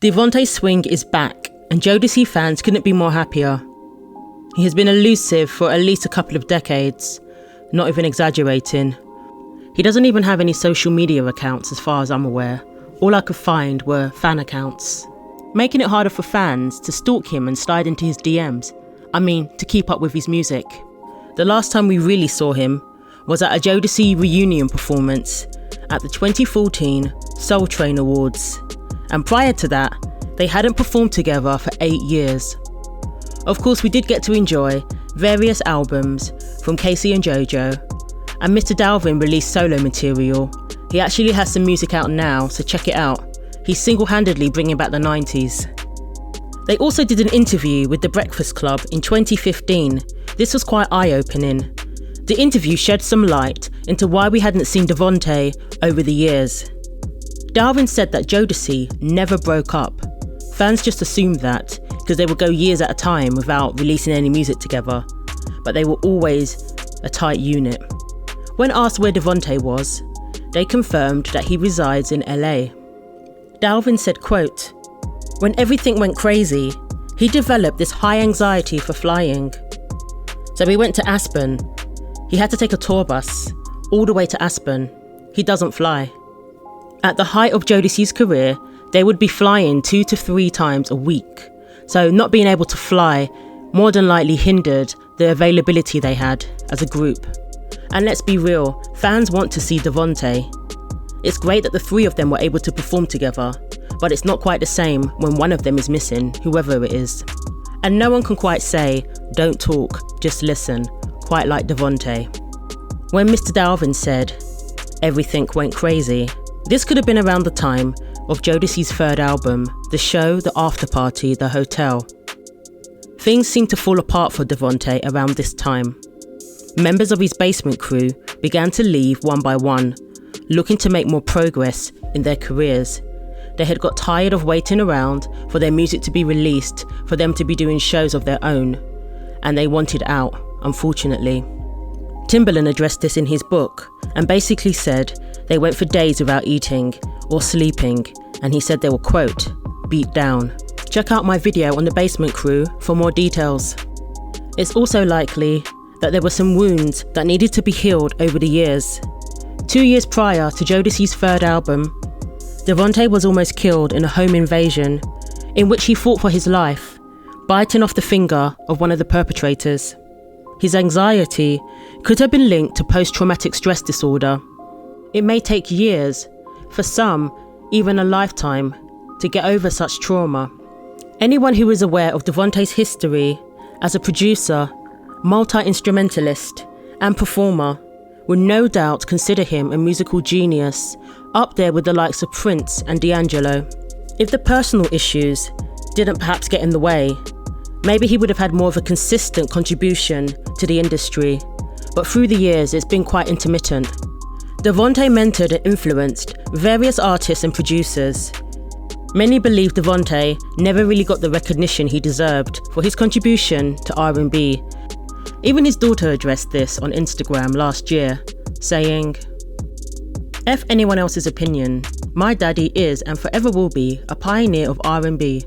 Devante Swing is back, and Jodeci fans couldn't be more happier. He has been elusive for at least a couple of decades, not even exaggerating. He doesn't even have any social media accounts as far as I'm aware. All I could find were fan accounts, making it harder for fans to stalk him and slide into his DMs. To keep up with his music. The last time we really saw him was at a Jodeci reunion performance at the 2014 Soul Train Awards. And prior to that, they hadn't performed together for 8 years. Of course, we did get to enjoy various albums from Casey and JoJo, and Mr. Dalvin released solo material. He actually has some music out now, so check it out. He's single-handedly bringing back the 90s. They also did an interview with The Breakfast Club in 2015. This was quite eye-opening. The interview shed some light into why we hadn't seen Devante over the years. Dalvin said that Jodeci never broke up. Fans just assumed that because they would go years at a time without releasing any music together, but they were always a tight unit. When asked where Devante was, they confirmed that he resides in LA. Dalvin said, quote, "When everything went crazy, he developed this high anxiety for flying. So we went to Aspen. He had to take a tour bus all the way to Aspen. He doesn't fly." At the height of Jodeci's career, they would be flying 2 to 3 times a week. So not being able to fly more than likely hindered the availability they had as a group. And let's be real, fans want to see Devante. It's great that the 3 of them were able to perform together, but it's not quite the same when one of them is missing, whoever it is. And no one can quite say, "Don't talk, just listen," quite like Devante. When Mr. Dalvin said, "Everything went crazy," this could have been around the time of Jodeci's 3rd album, The Show, The After Party, The Hotel. Things seemed to fall apart for Devante around this time. Members of his Bassment crew began to leave one by one, looking to make more progress in their careers. They had got tired of waiting around for their music to be released, for them to be doing shows of their own, and they wanted out, unfortunately. Timbaland addressed this in his book and basically said they went for days without eating or sleeping, and he said they were, quote, "beat down." Check out my video on the Bassment crew for more details. It's also likely that there were some wounds that needed to be healed over the years. 2 years prior to Jodeci's 3rd album, Devante was almost killed in a home invasion in which he fought for his life, biting off the finger of one of the perpetrators. His anxiety could have been linked to post-traumatic stress disorder. It may take years, for some even a lifetime, to get over such trauma. Anyone who is aware of Devante's history as a producer, multi-instrumentalist and performer would no doubt consider him a musical genius, up there with the likes of Prince and D'Angelo. If the personal issues didn't perhaps get in the way, maybe he would have had more of a consistent contribution to the industry, but through the years it's been quite intermittent. Devante mentored and influenced various artists and producers. Many believe Devante never really got the recognition he deserved for his contribution to R&B. Even his daughter addressed this on Instagram last year, saying, "F anyone else's opinion, my daddy is and forever will be a pioneer of R&B.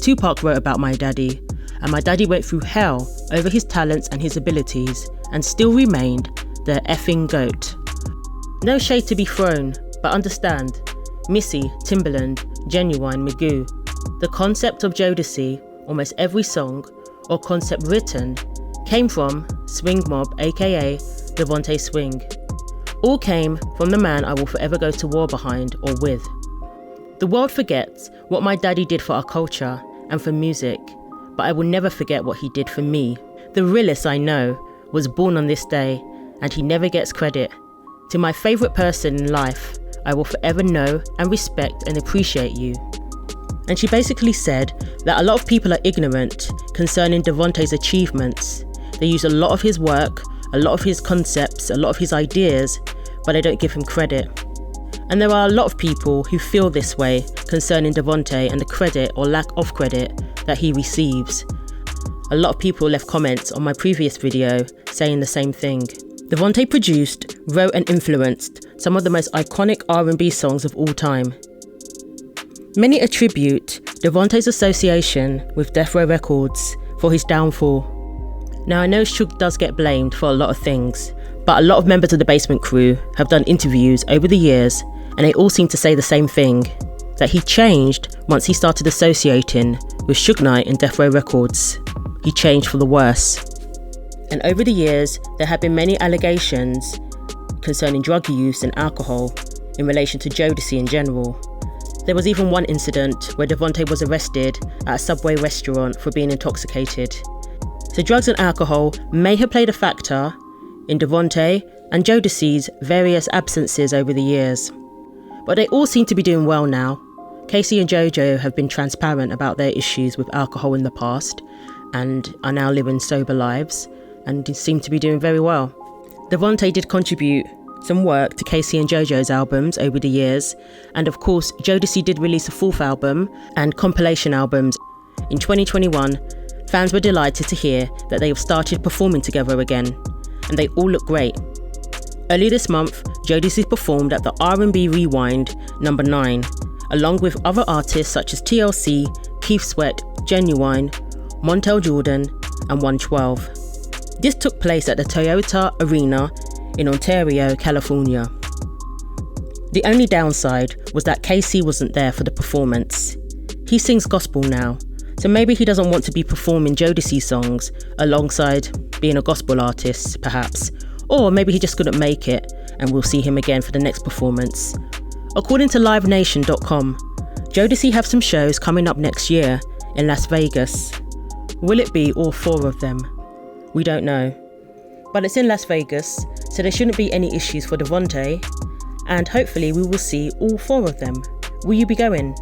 Tupac wrote about my daddy, and my daddy went through hell over his talents and his abilities, and still remained the effing GOAT." No shade to be thrown, but understand, Missy, Timbaland, Genuine, Magoo, the concept of Jodeci, almost every song or concept written, came from Swing Mob, aka Devante Swing. All came from the man I will forever go to war behind or with. The world forgets what my daddy did for our culture and for music, but I will never forget what he did for me. The realest I know was born on this day, and he never gets credit. To my favourite person in life, I will forever know and respect and appreciate you. And she basically said that a lot of people are ignorant concerning Devante's achievements. They use a lot of his work, a lot of his concepts, a lot of his ideas, but they don't give him credit. And there are a lot of people who feel this way concerning Devante and the credit or lack of credit that he receives. A lot of people left comments on my previous video saying the same thing. Devante produced, wrote and influenced some of the most iconic R&B songs of all time. Many attribute Devante's association with Death Row Records for his downfall. Now, I know Suge does get blamed for a lot of things, but a lot of members of the Bassment crew have done interviews over the years, and they all seem to say the same thing, that he changed once he started associating with Suge Knight and Death Row Records. He changed for the worse. And over the years, there have been many allegations concerning drug use and alcohol in relation to Jodeci in general. There was even one incident where Devante was arrested at a Subway restaurant for being intoxicated. So drugs and alcohol may have played a factor in Devante and Jodeci's various absences over the years. But they all seem to be doing well now. Casey and JoJo have been transparent about their issues with alcohol in the past and are now living sober lives and seem to be doing very well. Devante did contribute some work to Casey and JoJo's albums over the years, and of course Jodeci did release a fourth album and compilation albums. In 2021, fans were delighted to hear that they have started performing together again, and they all look great. Earlier this month, Jodeci performed at the R&B Rewind No. 9, along with other artists such as TLC, Keith Sweat, Genuine, Montel Jordan, and 112. This took place at the Toyota Arena in Ontario, California. The only downside was that Casey wasn't there for the performance. He sings gospel now, so maybe he doesn't want to be performing Jodeci songs alongside being a gospel artist, perhaps. Or maybe he just couldn't make it and we'll see him again for the next performance. According to LiveNation.com, Jodeci have some shows coming up next year in Las Vegas. Will it be all 4 of them? We don't know. But it's in Las Vegas, so there shouldn't be any issues for Devante, and hopefully we will see all 4 of them. Will you be going?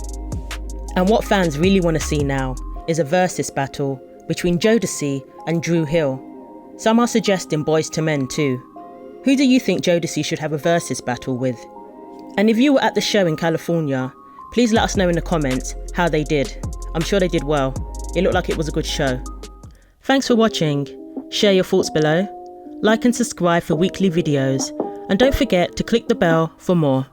And what fans really want to see now is a Verzuz battle between Jodeci and Dru Hill. Some are suggesting Boyz II Men too. Who do you think Jodeci should have a Verzuz battle with? And if you were at the show in California, please let us know in the comments how they did. I'm sure they did well. It looked like it was a good show. Thanks for watching. Share your thoughts below. Like and subscribe for weekly videos, and don't forget to click the bell for more.